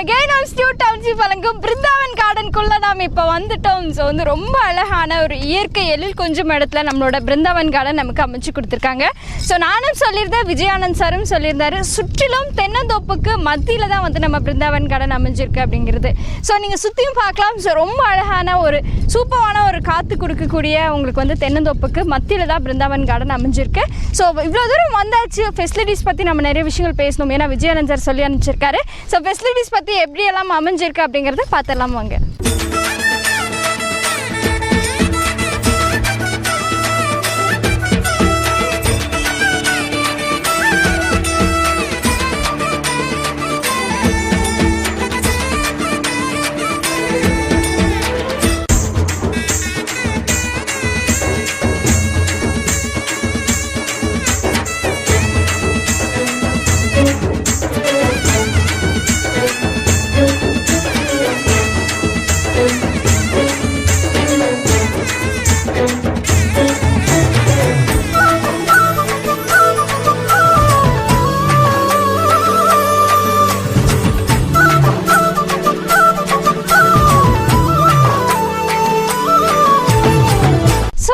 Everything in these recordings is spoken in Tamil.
again on Stu Township வழங்கும் பிருந்தாவன் கார்டனுக்குள்ள நாம் இப்போ வந்துட்டோம். ஸோ வந்து ரொம்ப அழகான ஒரு இயற்கை எழில் கொஞ்சம் இடத்துல நம்மளோட பிருந்தாவன் கார்டன் நமக்கு அமைச்சு கொடுத்துருக்காங்க. ஸோ நானும் சொல்லியிருந்தேன், விஜயானந்த் சாரும் சொல்லியிருந்தாரு, சுற்றிலும் தென்னந்தோப்புக்கு மத்தியில் தான் வந்து நம்ம பிருந்தாவன் கார்டன் அமைஞ்சிருக்கு அப்படிங்கிறது. ஸோ நீங்கள் சுற்றியும் பார்க்கலாம். ஸோ ரொம்ப அழகான ஒரு சூப்பரான ஒரு காற்று கொடுக்கக்கூடிய உங்களுக்கு வந்து தென்னந்தோப்புக்கு மத்தியில் தான் பிருந்தாவன் கார்டன் அமைஞ்சிருக்கு. ஸோ இவ்வளோ தூரம் வந்தாச்சு. ஃபெசிலிட்டிஸ் பற்றி நம்ம நிறைய விஷயங்கள் பேசணும். ஏன்னா விஜயானந்த் சார் சொல்லி அனுப்பிச்சிருக்காரு. ஸோ ஃபெசிலிட்டிஸ் பற்றி எப்படியெல்லாம் அமைஞ்சிருக்கு அப்படிங்கிறத பார்த்துடலாம் வாங்க.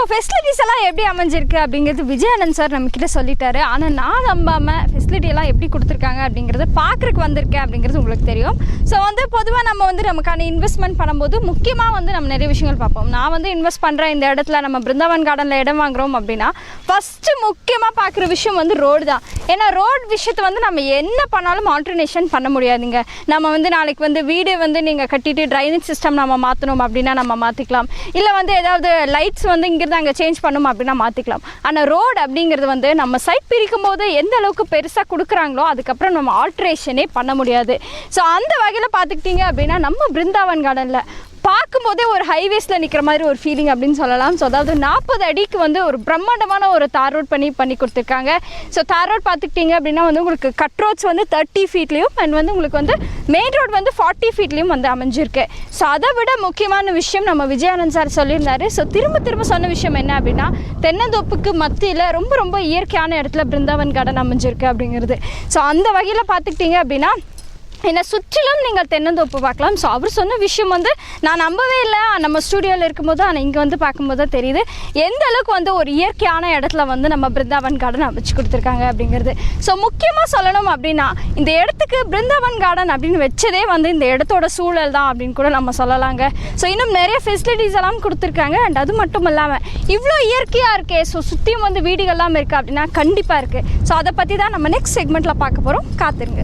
ஃபெசிலிட்டிஸ் எல்லாம் எப்படி அமைஞ்சிருக்கு அப்படிங்கிறது விஜயானந்த் சார் நம்மக்கிட்ட சொல்லிட்டாரு. ஆனால் நான் நம்பாமல் ஃபெசிலிட்டி எல்லாம் எப்படி கொடுத்துருக்காங்க அப்படிங்கிறத பார்க்குறக்கு வந்திருக்கேன் அப்படிங்கிறது உங்களுக்கு தெரியும். ஸோ வந்து பொதுவாக நம்ம வந்து நமக்கான இன்வெஸ்ட்மெண்ட் பண்ணும்போது முக்கியமாக வந்து நம்ம நிறைய விஷயங்கள் பார்ப்போம். நான் வந்து இன்வெஸ்ட் பண்ணுறேன் இந்த இடத்துல, நம்ம பிருந்தாவன் கார்டனில் இடம் வாங்குகிறோம் அப்படின்னா ஃபஸ்ட்டு முக்கியமாக பார்க்குற விஷயம் வந்து ரோடு தான். ஏன்னா ரோடு விஷயத்தை வந்து நம்ம என்ன பண்ணாலும் ஆல்டர்னேஷன் பண்ண முடியாதுங்க. நம்ம வந்து நாளைக்கு வந்து வீடு வந்து நீங்கள் கட்டிட்டு ட்ரைனேஜ் சிஸ்டம் நம்ம மாற்றணும் அப்படின்னா நம்ம மாற்றிக்கலாம். இல்லை வந்து ஏதாவது லைட்ஸ் வந்து இங்கிருந்து அங்கே சேஞ்ச் பண்ணணும் அப்படின்னா மாற்றிக்கலாம். ஆனால் ரோடு அப்படிங்கிறது வந்து நம்ம சைட் பிரிக்கும் போது எந்த அளவுக்கு பெருசாக கொடுக்குறாங்களோ அதுக்கப்புறம் நம்ம ஆல்ட்ரேஷனே பண்ண முடியாது. ஸோ அந்த வகையில் பார்த்துக்கிட்டிங்க அப்படின்னா நம்ம பிருந்தாவன் கார்டனில் பார்க்கும்போதே ஒரு ஹைவேஸில் நிற்கிற மாதிரி ஒரு ஃபீலிங் அப்படின்னு சொல்லலாம். ஸோ அதாவது 40 அடிக்கு வந்து ஒரு பிரம்மாண்டமான ஒரு தார் ரோட் பண்ணி கொடுத்துருக்காங்க. ஸோ தார் ரோட் பார்த்துக்கிட்டிங்க அப்படின்னா வந்து உங்களுக்கு கட் ரோட்ஸ் வந்து 30 ஃபீட்லேயும் அண்ட் வந்து உங்களுக்கு வந்து மெயின் ரோட் வந்து 40 ஃபீட்லேயும் வந்து அமைஞ்சிருக்கு. ஸோ அதை விட முக்கியமான விஷயம் நம்ம விஜயானந்த் சார் சொல்லியிருந்தாரு. ஸோ திரும்ப சொன்ன விஷயம் என்ன அப்படின்னா தென்னந்தோப்புக்கு மத்தியில் ரொம்ப இயற்கையான இடத்துல பிருந்தாவன் கார்டன் அமைஞ்சிருக்கு அப்படிங்கிறது. ஸோ அந்த வகையில் பார்த்துக்கிட்டிங்க அப்படின்னா என்னை சுற்றிலும் நீங்கள் தென்னந்தோப்பு பார்க்கலாம். ஸோ அவர் சொன்ன விஷயம் வந்து நான் நம்பவே இல்லை. நம்ம ஸ்டூடியோவில் இருக்கும்போது ஆனால் இங்கே வந்து பார்க்கும்போது தான் தெரியுது எந்த அளவுக்கு வந்து ஒரு இயற்கையான இடத்துல வந்து நம்ம பிருந்தாவன் கார்டன் அமைச்சு கொடுத்துருக்காங்க அப்படிங்கிறது. ஸோ முக்கியமாக சொல்லணும் அப்படின்னா இந்த இடத்துக்கு பிருந்தாவன் கார்டன் அப்படின்னு வச்சதே வந்து இந்த இடத்தோட சூழல் தான் அப்படின்னு கூட நம்ம சொல்லலாங்க. ஸோ இன்னும் நிறைய ஃபெசிலிட்டிஸ் எல்லாம் கொடுத்துருக்காங்க. அண்ட் அது மட்டும் இல்லாமல் இவ்வளோ இயற்கையாக இருக்கே, ஸோ சுற்றியும் வந்து வீடுகள்லாம் இருக்குது அப்படின்னா கண்டிப்பாக இருக்குது. ஸோ அதை பற்றி தான் நம்ம நெக்ஸ்ட் செக்மெண்ட்டில் பார்க்க போகிறோம். காத்துருங்க.